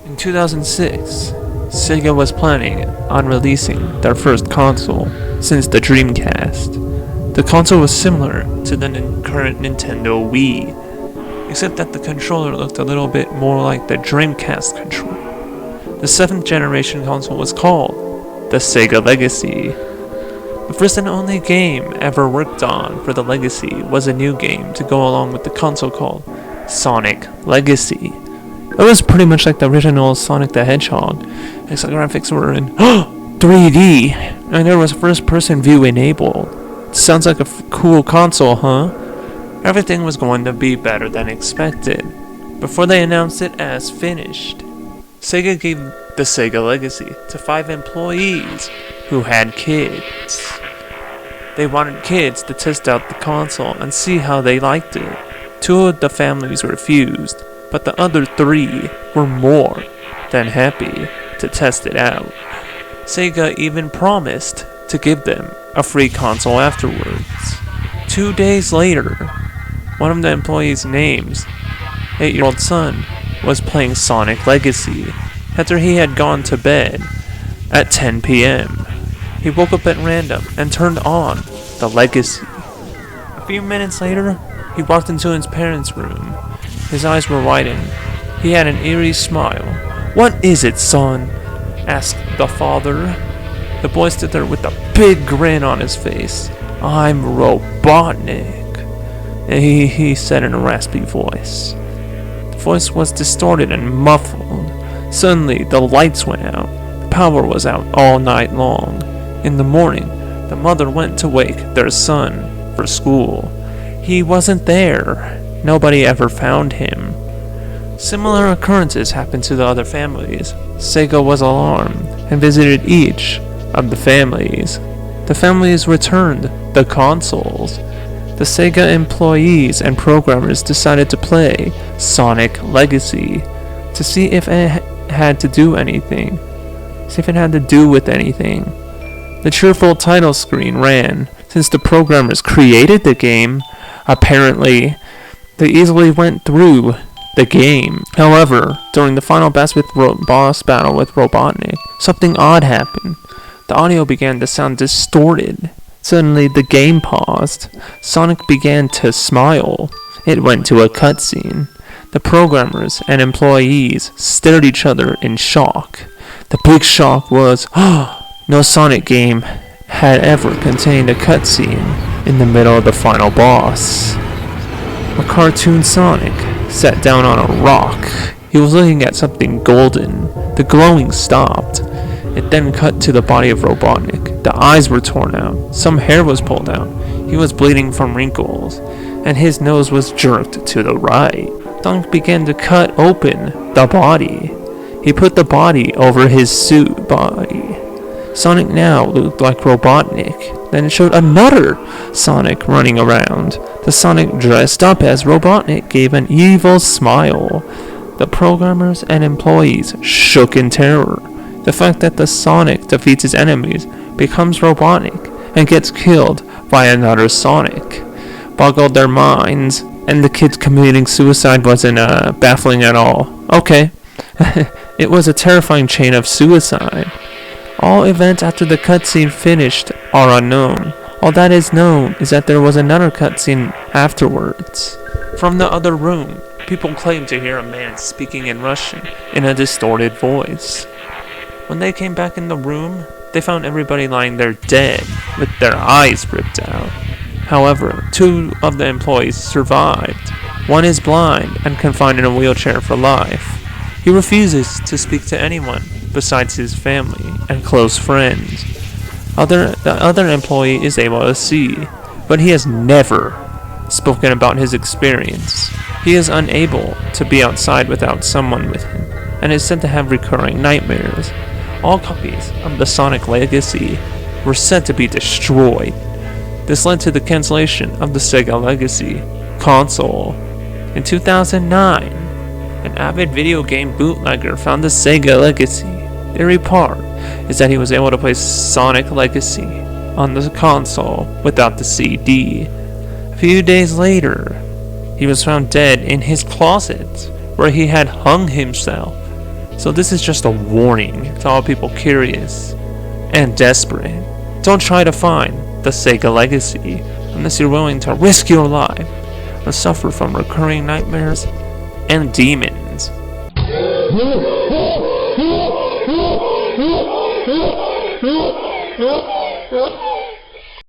In 2006, Sega was planning on releasing their first console since the Dreamcast. The console was similar to the current Nintendo Wii, except that the controller looked a little bit more like the Dreamcast controller. The 7th generation console was called the Sega Legacy. The first and only game ever worked on for the Legacy was a new game to go along with the console called Sonic Legacy. It was pretty much like the original Sonic the Hedgehog, except graphics were in 3D, and there was first-person view enabled. Sounds like a cool console, huh? Everything was going to be better than expected. Before they announced it as finished, Sega gave the Sega Legacy to 5 employees who had kids. They wanted kids to test out the console and see how they liked it. 2 of the families refused, but the other 3 were more than happy to test it out. Sega even promised to give them a free console afterwards. 2 days later, one of the employees' names, 8-year-old son, was playing Sonic Legacy after he had gone to bed at 10 p.m. He woke up at random and turned on the Legacy. A few minutes later, he walked into his parents' room. His eyes were widened. He had an eerie smile. "What is it, son?" asked the father. The boy stood there with a big grin on his face. "I'm Robotnik," he said in a raspy voice. The voice was distorted and muffled. Suddenly, the lights went out. The power was out all night long. In the morning, the mother went to wake their son for school. He wasn't there. Nobody ever found him. Similar occurrences happened to the other families. Sega was alarmed and visited each of the families. The families returned the consoles. The Sega employees and programmers decided to play Sonic Legacy to see if it had to do with anything. The cheerful title screen ran. Since the programmers created the game, apparently they easily went through the game. However, during the final boss battle with Robotnik, something odd happened. The audio began to sound distorted. Suddenly, the game paused. Sonic began to smile. It went to a cutscene. The programmers and employees stared at each other in shock. The big shock was, no Sonic game had ever contained a cutscene in the middle of the final boss. A cartoon Sonic sat down on a rock. He was looking at something golden. The glowing stopped. It then cut to the body of Robotnik. The eyes were torn out. Some hair was pulled out. He was bleeding from wrinkles, and his nose was jerked to the right. Sonic began to cut open the body. He put the body over his suit body. Sonic now looked like Robotnik. Then it showed another Sonic running around. The Sonic dressed up as Robotnik gave an evil smile. The programmers and employees shook in terror. The fact that the Sonic defeats his enemies, becomes Robotnik, and gets killed by another Sonic boggled their minds, and the kids committing suicide wasn't baffling at all. Okay. It was a terrifying chain of suicide. All events after the cutscene finished are unknown. All that is known is that there was another cutscene afterwards. From the other room, people claimed to hear a man speaking in Russian in a distorted voice. When they came back in the room, they found everybody lying there dead, with their eyes ripped out. However, 2 of the employees survived. One is blind and confined in a wheelchair for life. He refuses to speak to anyone besides his family and close friends. The other employee is able to see, but he has never spoken about his experience. He is unable to be outside without someone with him, and is said to have recurring nightmares. All copies of the Sonic Legacy were said to be destroyed. This led to the cancellation of the Sega Legacy console. In 2009, an avid video game bootlegger found the Sega Legacy. The report is that he was able to play Sonic Legacy on the console without the CD. A few days later, He was found dead in his closet, where he had hung himself. So this is just a warning to all people curious and desperate. Don't try to find the Sega legacy unless you're willing to risk your life and suffer from recurring nightmares and demons.